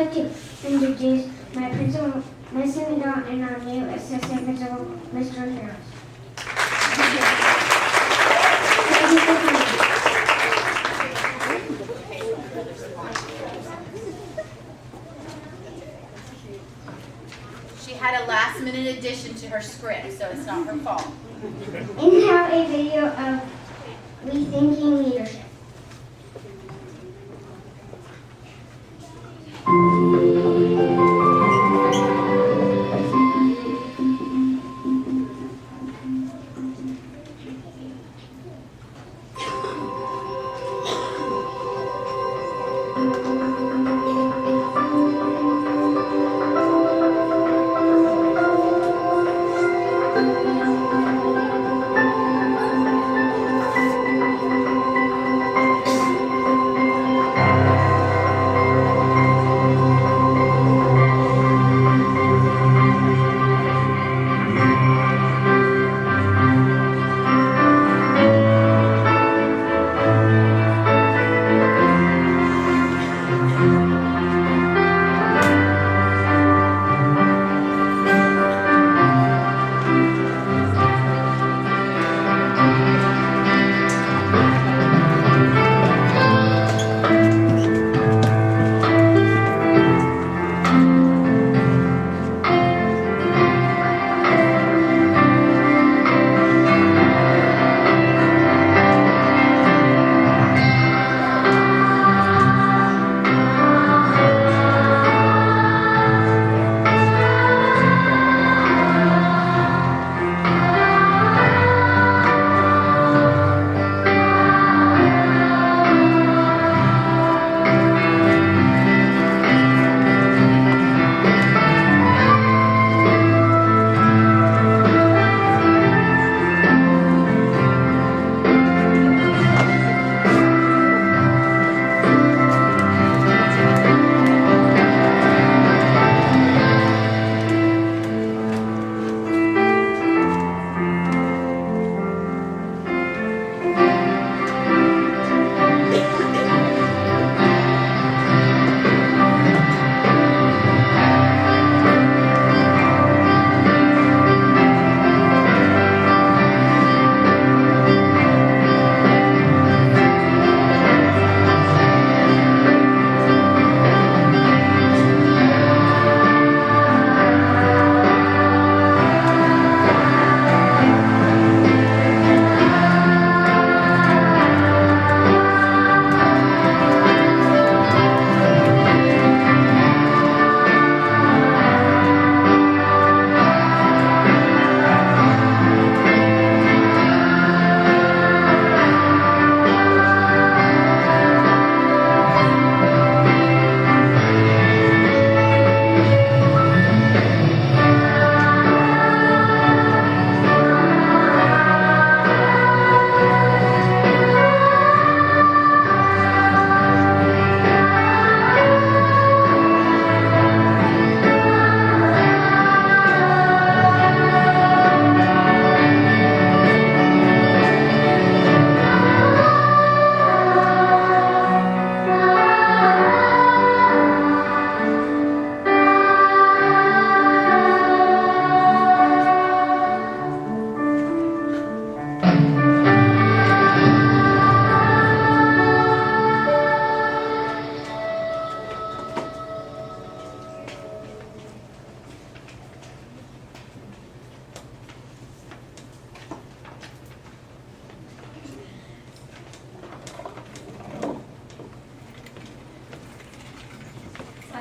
like to introduce my principal, Ms. Middaugh, and our new assistant principal, Mr. Harris. Thank you for coming. She had a last-minute addition to her script, so it's not her fault. And now a video of rethinking leadership.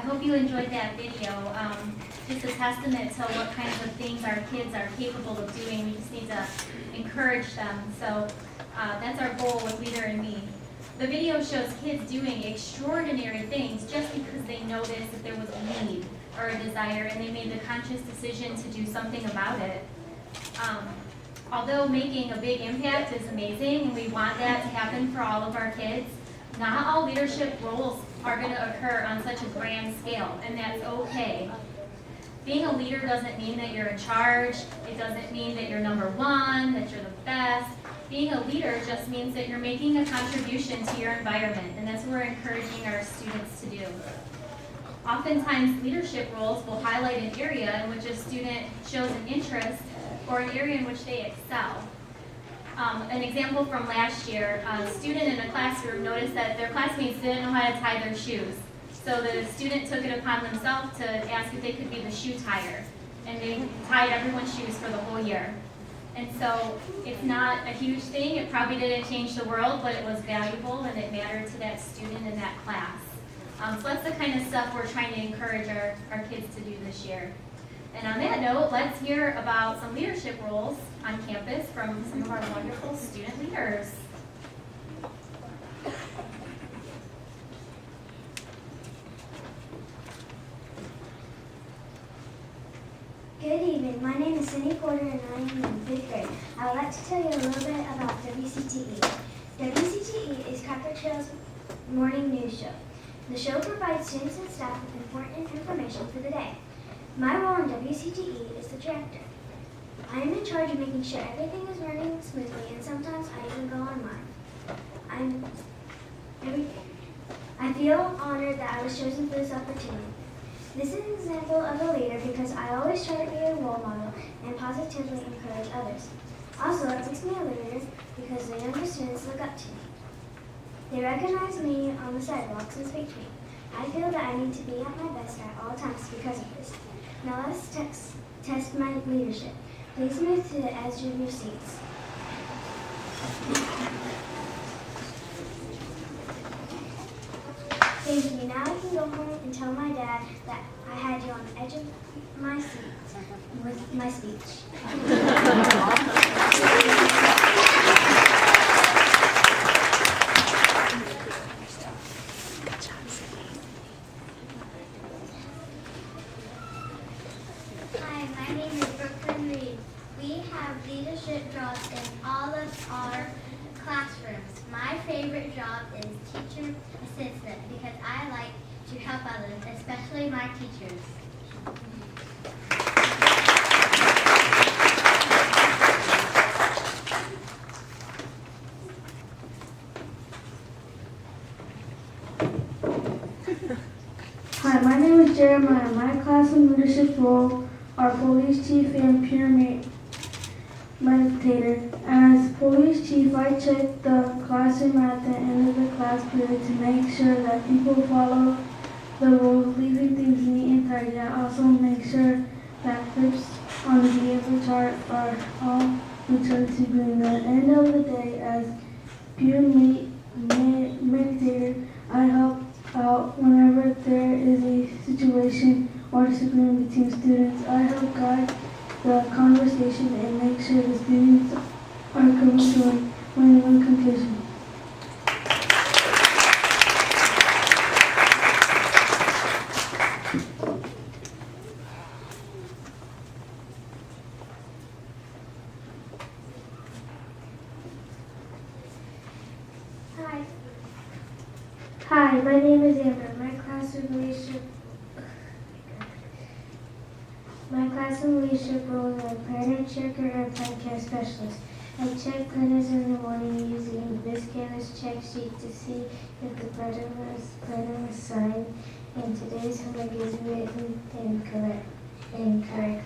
hope you enjoyed that video. Just a testament to what kinds of things our kids are capable of doing. We just need to encourage them. So that's our goal with Leader in Me. The video shows kids doing extraordinary things just because they noticed that there was a need or a desire and they made the conscious decision to do something about it. Although making a big impact is amazing and we want that to happen for all of our kids, not all leadership roles are going to occur on such a grand scale, and that's okay. Being a leader doesn't mean that you're in charge. It doesn't mean that you're number one, that you're the best. Being a leader just means that you're making a contribution to your environment, and that's what we're encouraging our students to do. Oftentimes, leadership roles will highlight an area in which a student shows an interest or an area in which they excel. An example from last year, a student in a classroom noticed that their classmates didn't know how to tie their shoes. So the student took it upon themselves to ask if they could be the shoe tire. And they tied everyone's shoes for the whole year. And so it's not a huge thing. It probably didn't change the world, but it was valuable and it mattered to that student in that class. So that's the kind of stuff we're trying to encourage our kids to do this year. And on that note, let's hear about some leadership roles on campus from some of our wonderful student leaders. Good evening. My name is Cindy Porter and I am in 5th grade. I would like to tell you a little bit about WCTE. WCTE is Cracker Trail's morning news show. The show provides students and staff with important information for the day. My role in WCTE is the director. I am in charge of making sure everything is running smoothly, and sometimes I even go online. I feel honored that I was chosen for this opportunity. This is an example of a leader because I always try to be a role model and positively encourage others. Also, it makes me a leader because the younger students look up to me. They recognize me on the sidewalks and speak to me. I feel that I need to be at my best at all times because of this. Now let's test my leadership. Please move to the edge of your seats. Thank you. Now I can go home and tell my dad that I had you on the edge of my seat with my speech. Hi, my name is Brooklyn Reed. We have leadership jobs in all of our classrooms. My favorite job is teacher assistant because I like to help others, especially my teachers. Hi, my name is Jeremiah. My classroom leadership role are police chief and peer meditator. As police chief, I check the classroom at the end of the class period to make sure that people follow the rules, leaving things neat and tidy. I also make sure that clips on the behavior chart are all returned to green. At the end of the day, as peer meditator, I help out whenever there is a situation or disagreement between students. I help guide the conversation and make sure the students are coming to a win-win conclusion. Hi, my name is Amber. My classroom leadership role is a parent checker and podcast specialist. I check planners in the morning using this canvas check sheet to see if the planner was signed and today's homework is written and correct.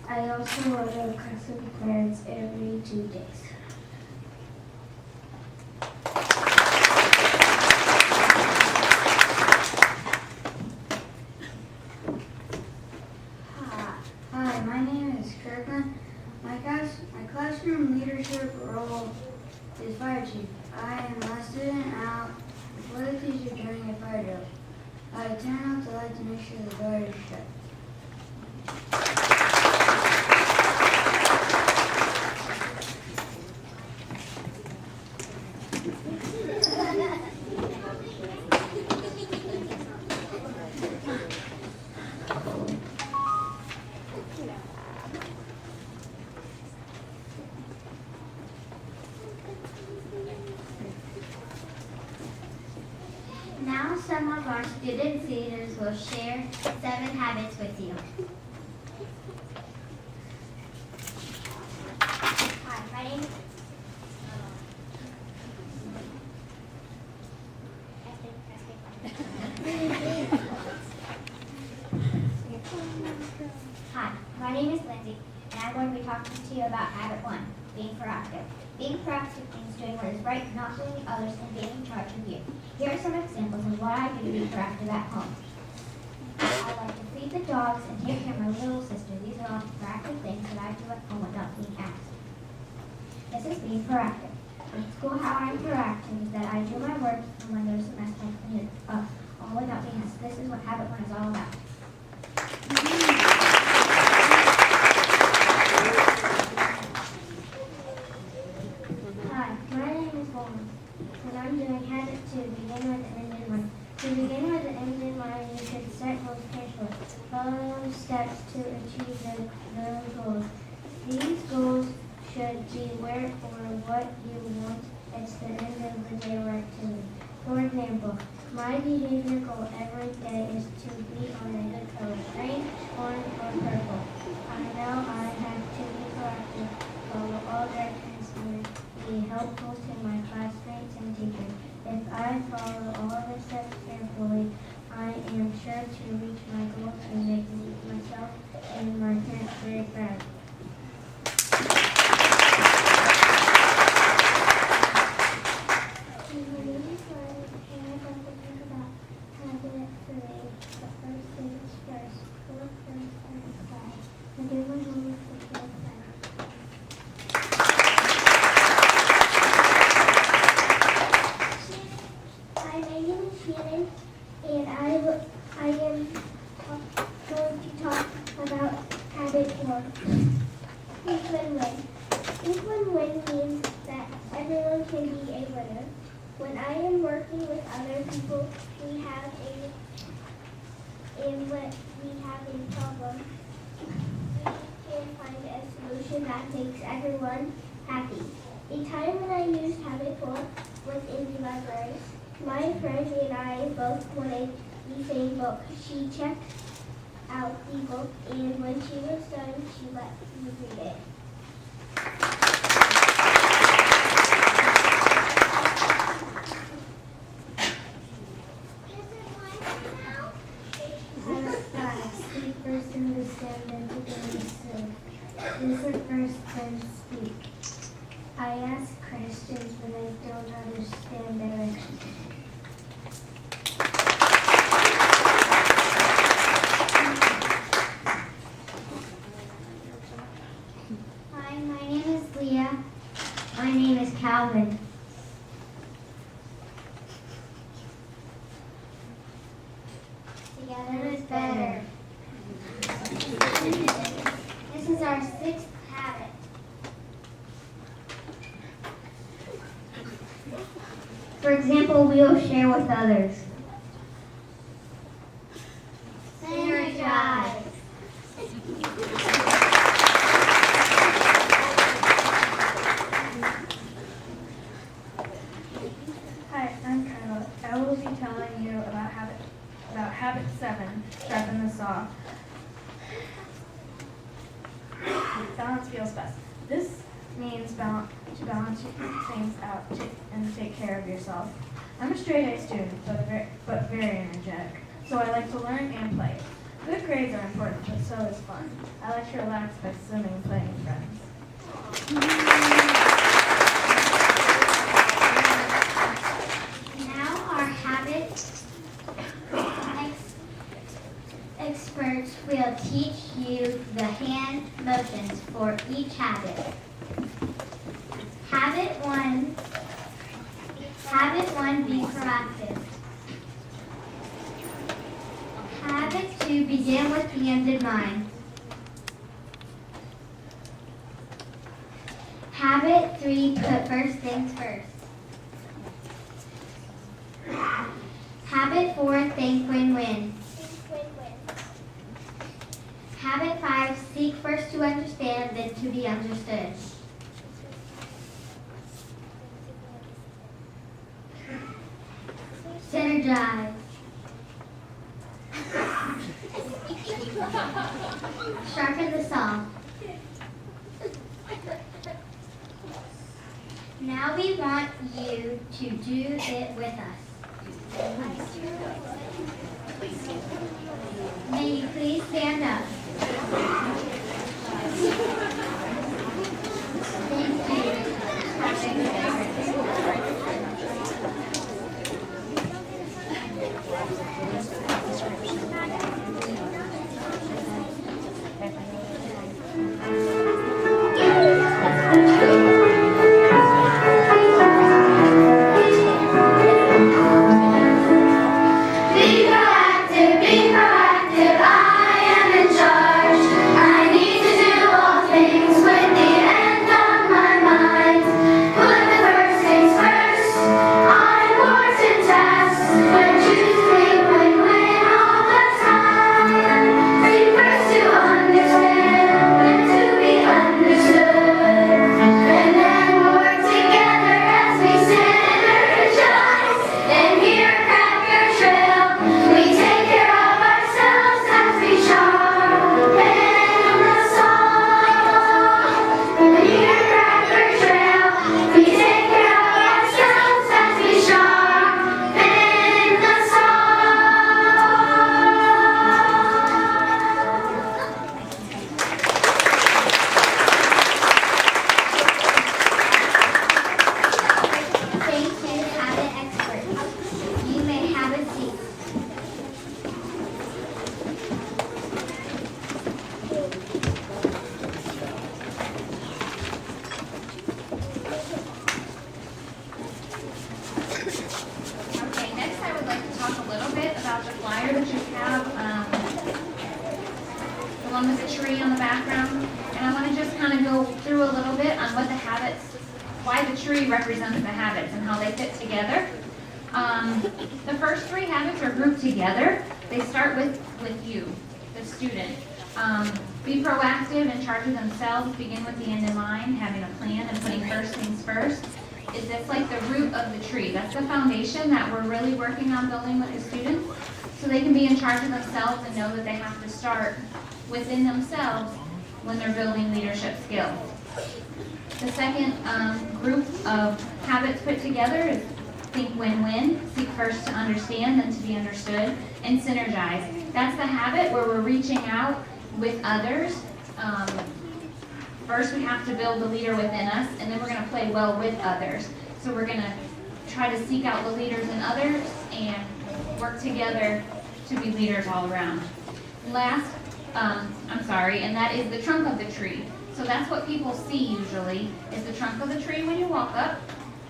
I also order classroom plans every 2 days. Hi, my name is Kirkland. My classroom leadership role is fire chief. I am a student out before the teacher during a fire drill. I turn off the light to make sure the door is shut. Now some of our student leaders will share 7 habits with you. Hi, my name is talking to you about habit 1, being proactive. Being proactive means doing what is right, not blaming others, and being in charge of you. Here are some examples of what I do to be proactive at home. I like to feed the dogs and take care of my little sister. These are all proactive things that I do at home without being asked. This is being proactive. In school, how I'm proactive is that I do my work, and when there's a mess, I clean it up, all without being asked. This is what habit 1 is all about. Hi, my name is Bowman, and I'm doing habit 2, begin with the end in mind. To begin with the end in mind, you should set goals carefully. Follow steps to achieve those goals. These goals should be where or what you want at the end of the day or activity. For example, my behavior goal every day is to be on a good color, green, orange, or purple. I know I have to be proactive, follow all directions, and be helpful to my classmates and teachers. If I follow all the steps carefully, I am sure to reach my goals and make myself and my parents very proud. Hi, my name is Shannon, and I am going to talk about habit 4. Think win-win. Think win-win means that everyone can be a winner. When I am working with other people, we have a problem, we can find a solution that makes everyone happy. A time when I used habit 4 was in the library. My friend and I both wanted the same book. She checked out the book, and when she was done, she let me read it. Habit 5, speak first and understand, then to listen. Listen first, then speak. I ask questions when I don't understand directions. Hi, my name is Leah. My name is Calvin. Together is better. This is our 6th habit. For example, we will share with others. Synergize. Hi, I'm Kyla. I will be telling you about habit 7, sharpen the saw. Balance feels best. This means to balance things out and take care of yourself. I'm a straight-A student, but very energetic, so I like to learn and play. Good grades are important, but so is fun. I like to relax by swimming and playing with friends. Now our habit experts will teach you the hand motions for each habit. Habit 1, be proactive. Habit 2, begin with the end in mind. Habit 3, put first things first. Habit 4, think win-win. Habit 5, seek first to understand, then to be understood. Synergize. Sharpen the saw. Now we want you to do it with us. May you please stand up. Be proactive, I am in charge. I need to do all things with the end on my mind. Put the first things first, on important tasks. When choosing win-win all the time. Be first to understand and to be understood. And then work together as we synergize. And here crack your trail. We take care of ourselves as we sharpen the saw. Here crack your trail. We take care of ourselves as we sharpen the Thank you, habit expert. You may have a seat. Okay, next I would like to talk a little bit about the flyer that you have, the one with the tree on the background. And I want to just kind of go through a little bit on what the habits, why the tree represents the habits and how they fit together. The first three habits are grouped together. They start with you, the student. Be proactive, in charge of themselves, begin with the end in mind, having a plan and putting first things first. That's like the root of the tree. That's the foundation that we're really working on building with the students, so they can be in charge of themselves and know that they have to start within themselves when they're building leadership skills. The second group of habits put together is think win-win, seek first to understand, then to be understood, and synergize. That's the habit where we're reaching out with others. First, we have to build the leader within us, and then we're going to play well with others. So we're going to try to seek out the leaders in others and work together to be leaders all around. Last, and that is the trunk of the tree. So that's what people see usually, is the trunk of the tree when you walk up,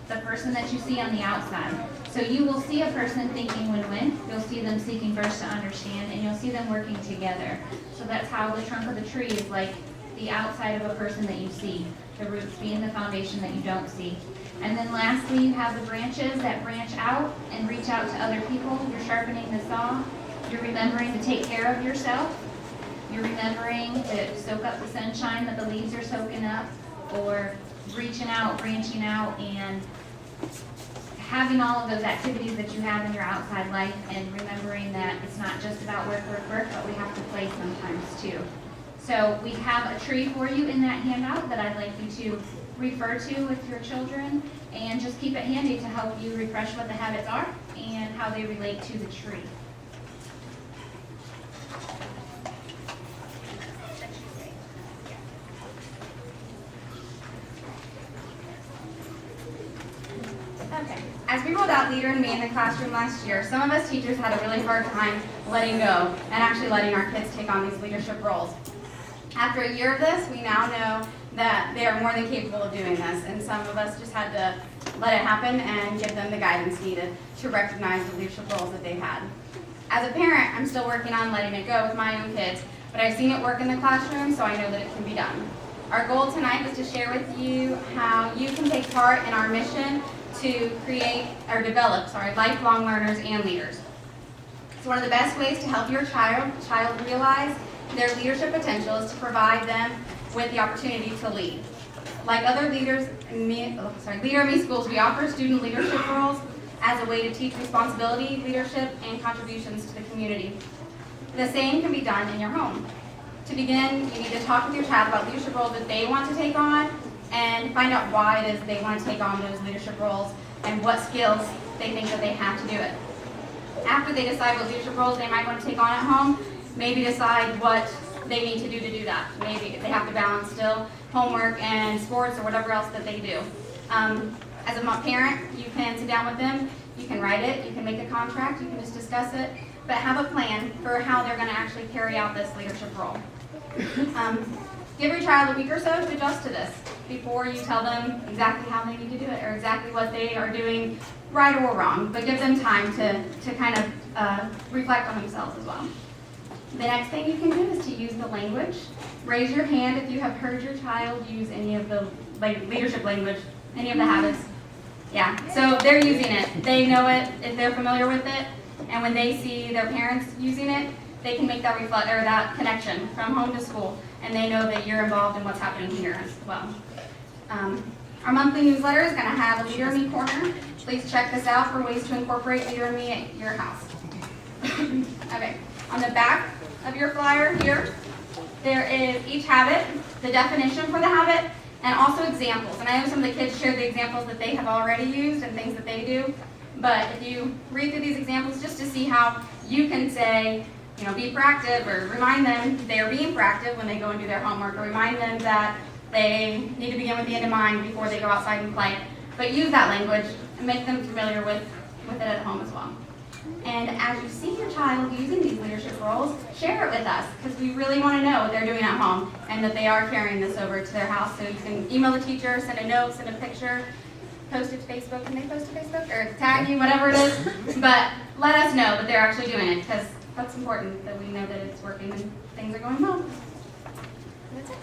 the person that you see on the outside. So you will see a person thinking win-win, you'll see them seeking first to understand, and you'll see them working together. So that's how the trunk of the tree is like the outside of a person that you see, the roots being the foundation that you don't see. And then lastly, you have the branches that branch out and reach out to other people. You're sharpening the saw. You're remembering to take care of yourself. You're remembering to soak up the sunshine that the leaves are soaking up, or reaching out, branching out, and having all of those activities that you have in your outside life, and remembering that it's not just about work, but we have to play sometimes too. So we have a tree for you in that handout that I'd like you to refer to with your children, and just keep it handy to help you refresh what the habits are and how they relate to the tree. Okay. As we rolled out Leader in Me in the classroom last year, some of us teachers had a really hard time letting go and actually letting our kids take on these leadership roles. After a year of this, we now know that they are more than capable of doing this, and some of us just had to let it happen and give them the guidance needed to recognize the leadership roles that they've had. As a parent, I'm still working on letting it go with my own kids, but I've seen it work in the classroom, so I know that it can be done. Our goal tonight was to share with you how you can take part in our mission to create or develop, lifelong learners and leaders. So one of the best ways to help your child realize their leadership potential is to provide them with the opportunity to lead. Like other Leader in Me schools, we offer student leadership roles as a way to teach responsibility, leadership, and contributions to the community. The same can be done in your home. To begin, you need to talk with your child about leadership roles that they want to take on, and find out why it is they want to take on those leadership roles and what skills they think that they have to do it. After they decide what leadership roles they might want to take on at home, maybe decide what they need to do that. Maybe they have to balance still homework and sports or whatever else that they do. As a parent, you can sit down with them, you can write it, you can make a contract, you can just discuss it, but have a plan for how they're going to actually carry out this leadership role. Give your child a week or so to adjust to this before you tell them exactly how they need to do it or exactly what they are doing right or wrong, but give them time to kind of reflect on themselves as well. The next thing you can do is to use the language. Raise your hand if you have heard your child use any of the leadership language, any of the habits. Yeah, so they're using it. They know it, if they're familiar with it, and when they see their parents using it, they can make that that connection from home to school, and they know that you're involved in what's happening here as well. Our monthly newsletter is going to have a Leader in Me corner. Please check this out for ways to incorporate Leader in Me at your house. Okay, on the back of your flyer here, there is each habit, the definition for the habit, and also examples. And I know some of the kids shared the examples that they have already used and things that they do. But if you read through these examples just to see how you can say, be proactive, or remind them they're being proactive when they go and do their homework, or remind them that they need to begin with the end in mind before they go outside and play. But use that language and make them familiar with it at home as well. And as you see your child using these leadership roles, share it with us, because we really want to know what they're doing at home and that they are carrying this over to their house. So you can email the teacher, send a note, send a picture, post it to Facebook. Can they post to Facebook? Or tag you, whatever it is. But let us know that they're actually doing it, because that's important, that we know that it's working and things are going well. That's it.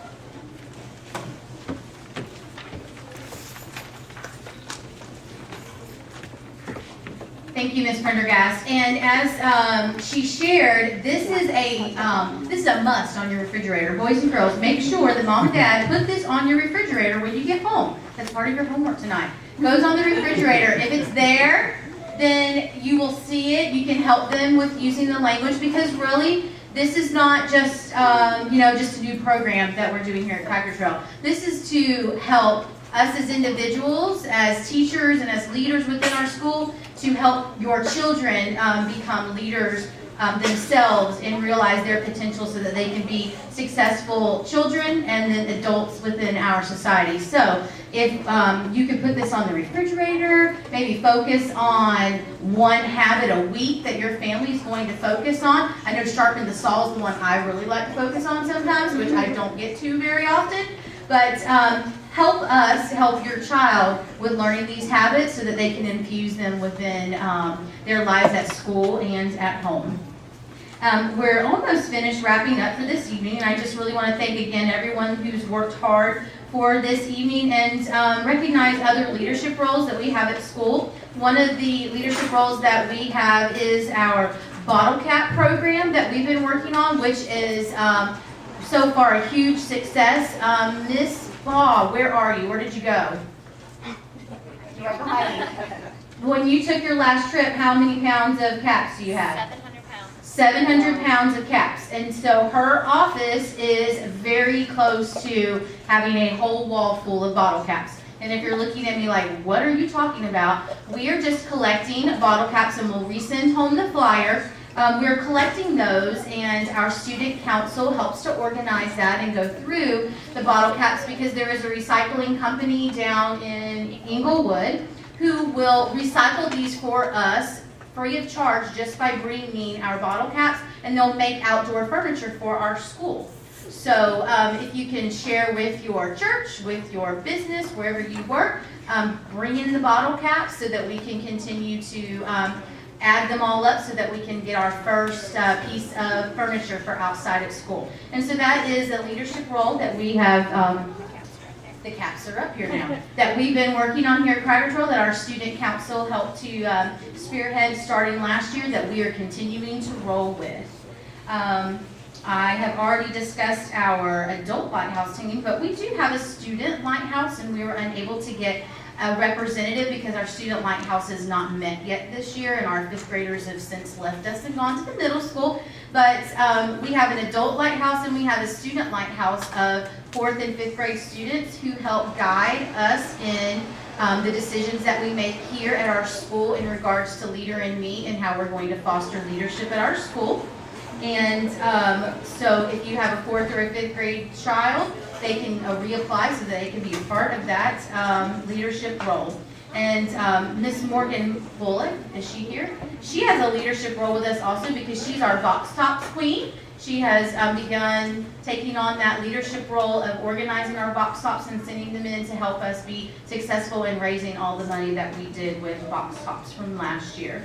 Thank you, Ms. Prendergast. And as she shared, this is a must on your refrigerator. Boys and girls, make sure that mom and dad put this on your refrigerator when you get home. That's part of your homework tonight. Goes on the refrigerator. If it's there, then you will see it. You can help them with using the language, because really, this is not just just a new program that we're doing here at Cracker Trail. This is to help us as individuals, as teachers, and as leaders within our school, to help your children become leaders themselves and realize their potential so that they can be successful children and then adults within our society. So if you can put this on the refrigerator, maybe focus on one habit a week that your family is going to focus on. I know sharpen the saw is the one I really like to focus on sometimes, which I don't get to very often. But help us help your child with learning these habits so that they can infuse them within their lives at school and at home. We're almost finished wrapping up for this evening, and I just really want to thank again everyone who's worked hard for this evening and recognize other leadership roles that we have at school. One of the leadership roles that we have is our bottle cap program that we've been working on, which is so far a huge success. Miss Law, where are you? Where did you go? You're right behind me. When you took your last trip, how many pounds of caps do you have? 700 pounds. 700 pounds of caps. And so her office is very close to having a whole wall full of bottle caps. And if you're looking at me like, what are you talking about? We are just collecting bottle caps, and we'll resend home the flyer. We're collecting those, and our student council helps to organize that and go through the bottle caps, because there is a recycling company down in Inglewood who will recycle these for us free of charge just by bringing our bottle caps, and they'll make outdoor furniture for our school. So if you can share with your church, with your business, wherever you work, bring in the bottle caps so that we can continue to add them all up so that we can get our first piece of furniture for outside of school. And so that is a leadership role that we have, the caps are up here now, that we've been working on here at Cracker Trail, that our student council helped to spearhead starting last year, that we are continuing to roll with. I have already discussed our adult lighthouse team, but we do have a student lighthouse, and we were unable to get a representative because our student lighthouse is not met yet this year, and our 5th graders have since left us and gone to the middle school. But we have an adult lighthouse, and we have a student lighthouse of 4th and 5th grade students who help guide us in the decisions that we make here at our school in regards to Leader in Me and how we're going to foster leadership at our school. And so if you have a 4th or a 5th grade child, they can reapply so that they can be a part of that leadership role. And Miss Morgan Bullock, is she here? She has a leadership role with us also because she's our box tops queen. She has begun taking on that leadership role of organizing our box tops and sending them in to help us be successful in raising all the money that we did with box tops from last year.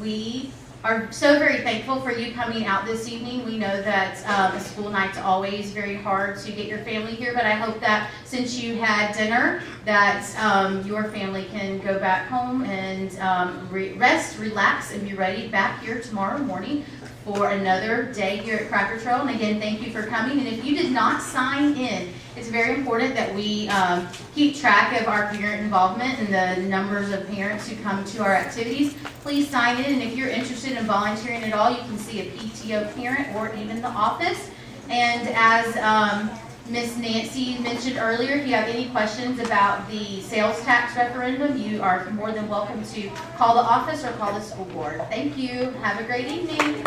We are so very thankful for you coming out this evening. We know that a school night's always very hard to get your family here, but I hope that since you had dinner, that your family can go back home and rest, relax, and be ready back here tomorrow morning for another day here at Cracker Trail. And again, thank you for coming. And if you did not sign in, it's very important that we keep track of our parent involvement and the numbers of parents who come to our activities. Please sign in, and if you're interested in volunteering at all, you can see a PTO parent or even the office. And as Miss Nancy mentioned earlier, if you have any questions about the sales tax referendum, you are more than welcome to call the office or call the school board. Thank you. Have a great evening.